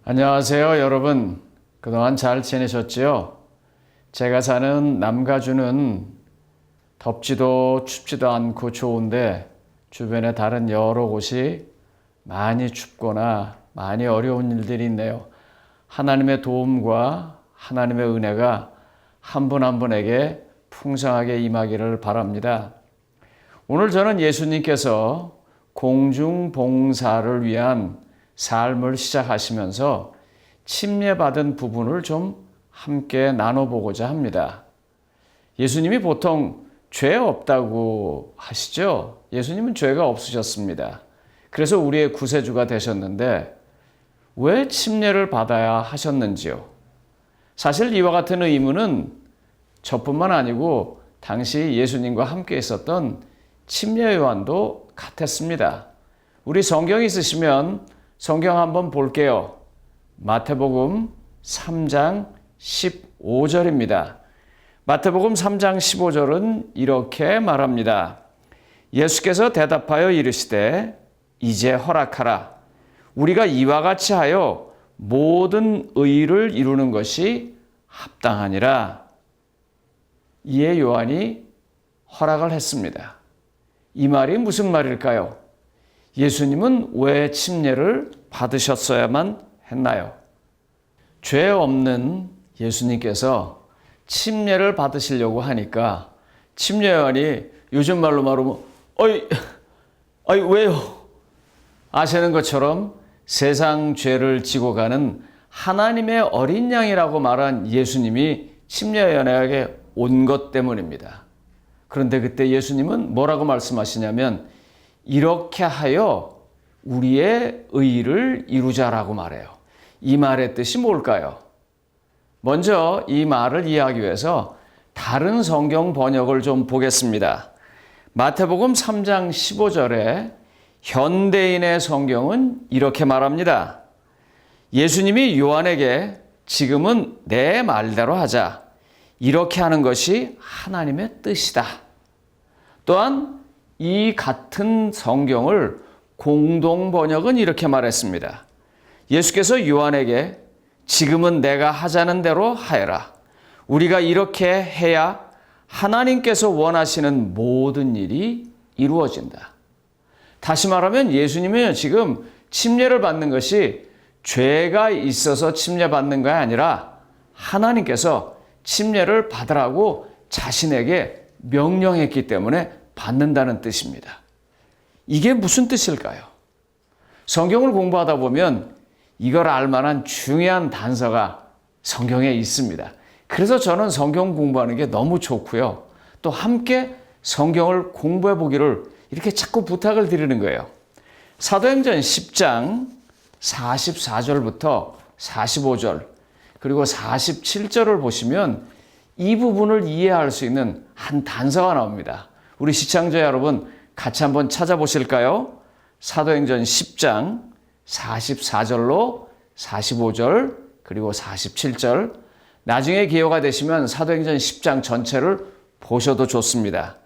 안녕하세요, 여러분. 그동안 잘 지내셨지요? 제가 사는 남가주는 덥지도 춥지도 않고 좋은데 주변에 다른 여러 곳이 많이 춥거나 많이 어려운 일들이 있네요. 하나님의 도움과 하나님의 은혜가 한 분 한 분에게 풍성하게 임하기를 바랍니다. 오늘 저는 예수님께서 공중봉사를 위한 삶을 시작하시면서 침례받은 부분을 좀 함께 나눠보고자 합니다. 예수님이 보통 죄 없다고 하시죠? 예수님은 죄가 없으셨습니다. 그래서 우리의 구세주가 되셨는데 왜 침례를 받아야 하셨는지요? 사실 이와 같은 의문은 저뿐만 아니고 당시 예수님과 함께 있었던 침례 요한도 같았습니다. 우리 성경 있으시면 성경 한번 볼게요. 마태복음 3장 15절입니다. 마태복음 3장 15절은 이렇게 말합니다. 예수께서 대답하여 이르시되 이제 허락하라. 우리가 이와 같이 하여 모든 의를 이루는 것이 합당하니라. 이에 요한이 허락을 했습니다. 이 말이 무슨 말일까요? 예수님은 왜 침례를 받으셨어야만 했나요? 죄 없는 예수님께서 침례를 받으시려고 하니까 침례 요한이 요즘 말로 말하면 어이 왜요? 아시는 것처럼 세상 죄를 지고 가는 하나님의 어린 양이라고 말한 예수님이 침례 요한에게 온 것 때문입니다. 그런데 그때 예수님은 뭐라고 말씀하시냐면 이렇게 하여 우리의 의를 이루자라고 말해요. 이 말의 뜻이 뭘까요? 먼저 이 말을 이해하기 위해서 다른 성경 번역을 좀 보겠습니다. 마태복음 3장 15절에 현대인의 성경은 이렇게 말합니다. 예수님이 요한에게 지금은 내 말대로 하자. 이렇게 하는 것이 하나님의 뜻이다. 또한 이 같은 성경을 공동 번역은 이렇게 말했습니다. 예수께서 요한에게 지금은 내가 하자는 대로 하여라. 우리가 이렇게 해야 하나님께서 원하시는 모든 일이 이루어진다. 다시 말하면 예수님은 지금 침례를 받는 것이 죄가 있어서 침례받는 것이 아니라 하나님께서 침례를 받으라고 자신에게 명령했기 때문에 받는다는 뜻입니다. 이게 무슨 뜻일까요? 성경을 공부하다 보면 이걸 알만한 중요한 단서가 성경에 있습니다. 그래서 저는 성경 공부하는 게 너무 좋고요. 또 함께 성경을 공부해 보기를 이렇게 자꾸 부탁을 드리는 거예요. 사도행전 10장 44절부터 45절 그리고 47절을 보시면 이 부분을 이해할 수 있는 한 단서가 나옵니다. 우리 시청자 여러분 같이 한번 찾아보실까요? 사도행전 10장 44절로 45절 그리고 47절 나중에 기회가 되시면 사도행전 10장 전체를 보셔도 좋습니다.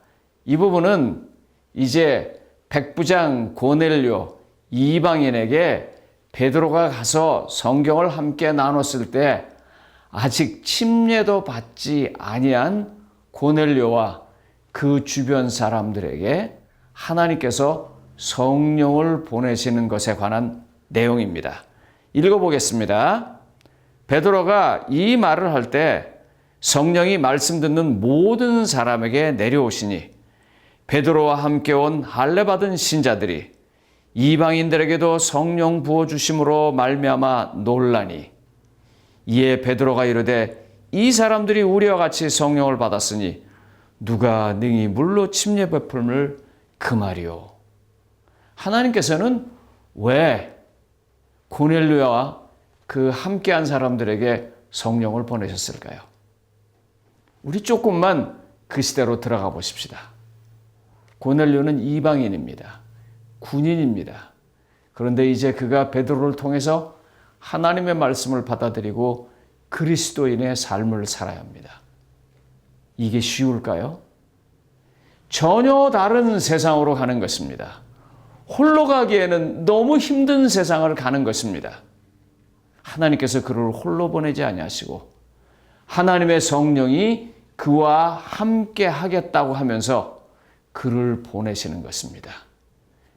이 부분은 이제 백부장 고넬료 이방인에게 베드로가 가서 성경을 함께 나눴을 때 아직 침례도 받지 아니한 고넬료와 그 주변 사람들에게 하나님께서 성령을 보내시는 것에 관한 내용입니다. 읽어보겠습니다. 베드로가 이 말을 할 때 성령이 말씀 듣는 모든 사람에게 내려오시니 베드로와 함께 온 할례 받은 신자들이 이방인들에게도 성령 부어주심으로 말미암아 놀라니 이에 베드로가 이르되 이 사람들이 우리와 같이 성령을 받았으니 누가 능히 물로 침례 베풀음을 금하리요. 하나님께서는 왜 고넬료와 그 함께한 사람들에게 성령을 보내셨을까요? 우리 조금만 그 시대로 들어가 보십시다. 고넬료는 이방인입니다. 군인입니다. 그런데 이제 그가 베드로를 통해서 하나님의 말씀을 받아들이고 그리스도인의 삶을 살아야 합니다. 이게 쉬울까요? 전혀 다른 세상으로 가는 것입니다. 홀로 가기에는 너무 힘든 세상을 가는 것입니다. 하나님께서 그를 홀로 보내지 아니하시고 하나님의 성령이 그와 함께 하겠다고 하면서 그를 보내시는 것입니다.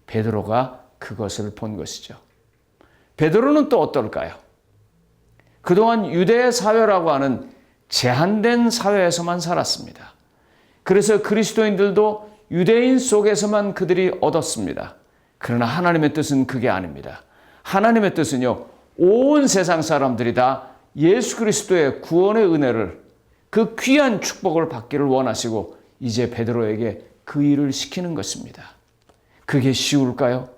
베드로가 그것을 본 것이죠. 베드로는 또 어떨까요? 그동안 유대 사회라고 하는 제한된 사회에서만 살았습니다. 그래서 그리스도인들도 유대인 속에서만 그들이 얻었습니다. 그러나 하나님의 뜻은 그게 아닙니다. 하나님의 뜻은요, 온 세상 사람들이 다 예수 그리스도의 구원의 은혜를, 그 귀한 축복을 받기를 원하시고 이제 베드로에게 그 일을 시키는 것입니다. 그게 쉬울까요?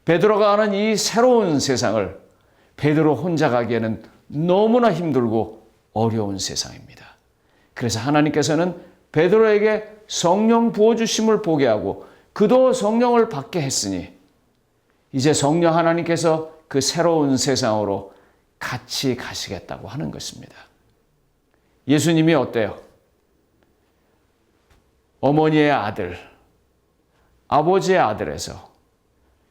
베드로가 하는 이 새로운 세상을 베드로 혼자 가기에는 너무나 힘들고 어려운 세상입니다. 그래서 하나님께서는 베드로에게 성령 부어주심을 보게 하고 그도 성령을 받게 했으니 이제 성령 하나님께서 그 새로운 세상으로 같이 가시겠다고 하는 것입니다. 예수님이 어때요? 어머니의 아들, 아버지의 아들에서,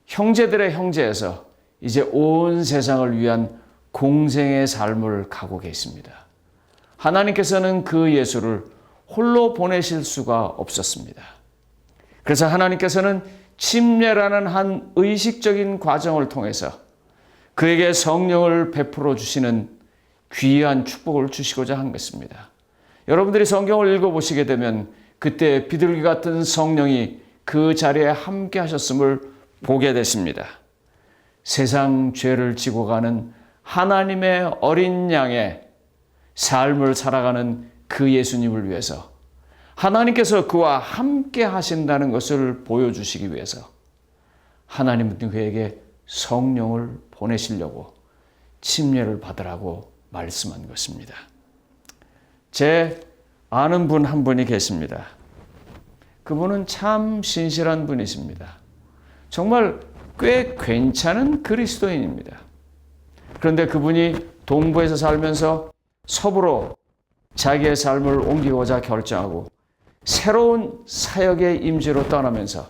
형제들의 형제에서 이제 온 세상을 위한 공생의 삶을 가고 계십니다. 하나님께서는 그 예수를 홀로 보내실 수가 없었습니다. 그래서 하나님께서는 침례라는 한 의식적인 과정을 통해서 그에게 성령을 베풀어 주시는 귀한 축복을 주시고자 한 것입니다. 여러분들이 성경을 읽어보시게 되면 그때 비둘기 같은 성령이 그 자리에 함께 하셨음을 보게 되십니다. 세상 죄를 지고 가는 하나님의 어린 양의 삶을 살아가는 그 예수님을 위해서 하나님께서 그와 함께 하신다는 것을 보여주시기 위해서 하나님은 그에게 성령을 보내시려고 침례를 받으라고 말씀한 것입니다. 제 아는 분 한 분이 계십니다. 그분은 참 신실한 분이십니다. 정말 꽤 괜찮은 그리스도인입니다. 그런데 그분이 동부에서 살면서 서부로 자기의 삶을 옮기고자 결정하고 새로운 사역의 임재로 떠나면서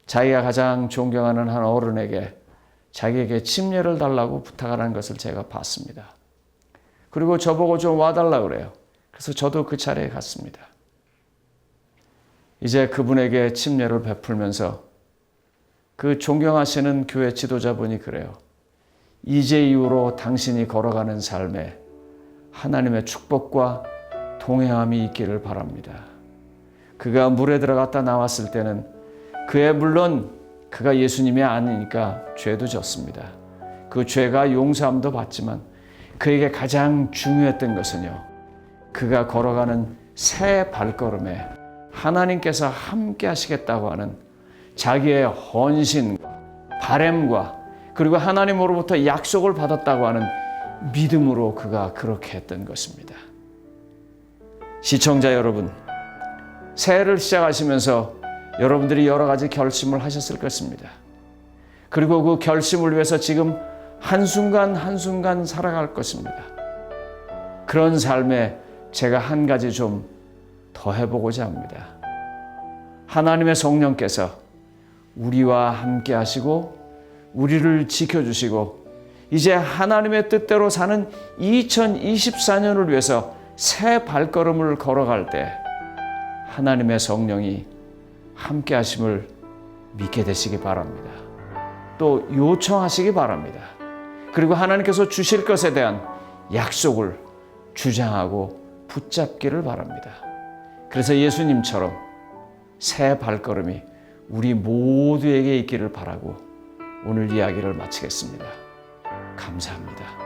자기가 가장 존경하는 한 어른에게 자기에게 침례를 달라고 부탁하는 것을 제가 봤습니다. 그리고 저보고 좀 와달라고 그래요. 그래서 저도 그 자리에 갔습니다. 이제 그분에게 침례를 베풀면서 그 존경하시는 교회 지도자분이 그래요. 이제 이후로 당신이 걸어가는 삶에 하나님의 축복과 동행함이 있기를 바랍니다. 그가 물에 들어갔다 나왔을 때는 물론 그가 예수님이 아니니까 죄도 졌습니다. 그 죄가 용서함도 받지만 그에게 가장 중요했던 것은요, 그가 걸어가는 새 발걸음에 하나님께서 함께 하시겠다고 하는 자기의 헌신과 바램과 그리고 하나님으로부터 약속을 받았다고 하는 믿음으로 그가 그렇게 했던 것입니다. 시청자 여러분, 새해를 시작하시면서 여러분들이 여러 가지 결심을 하셨을 것입니다. 그리고 그 결심을 위해서 지금 한순간 한순간 살아갈 것입니다. 그런 삶에 제가 한 가지 좀 더 해보고자 합니다. 하나님의 성령께서 우리와 함께 하시고 우리를 지켜주시고 이제 하나님의 뜻대로 사는 2024년을 위해서 새 발걸음을 걸어갈 때 하나님의 성령이 함께 하심을 믿게 되시기 바랍니다. 또 요청하시기 바랍니다. 그리고 하나님께서 주실 것에 대한 약속을 주장하고 붙잡기를 바랍니다. 그래서 예수님처럼 새 발걸음이 우리 모두에게 있기를 바라고 오늘 이야기를 마치겠습니다. 감사합니다.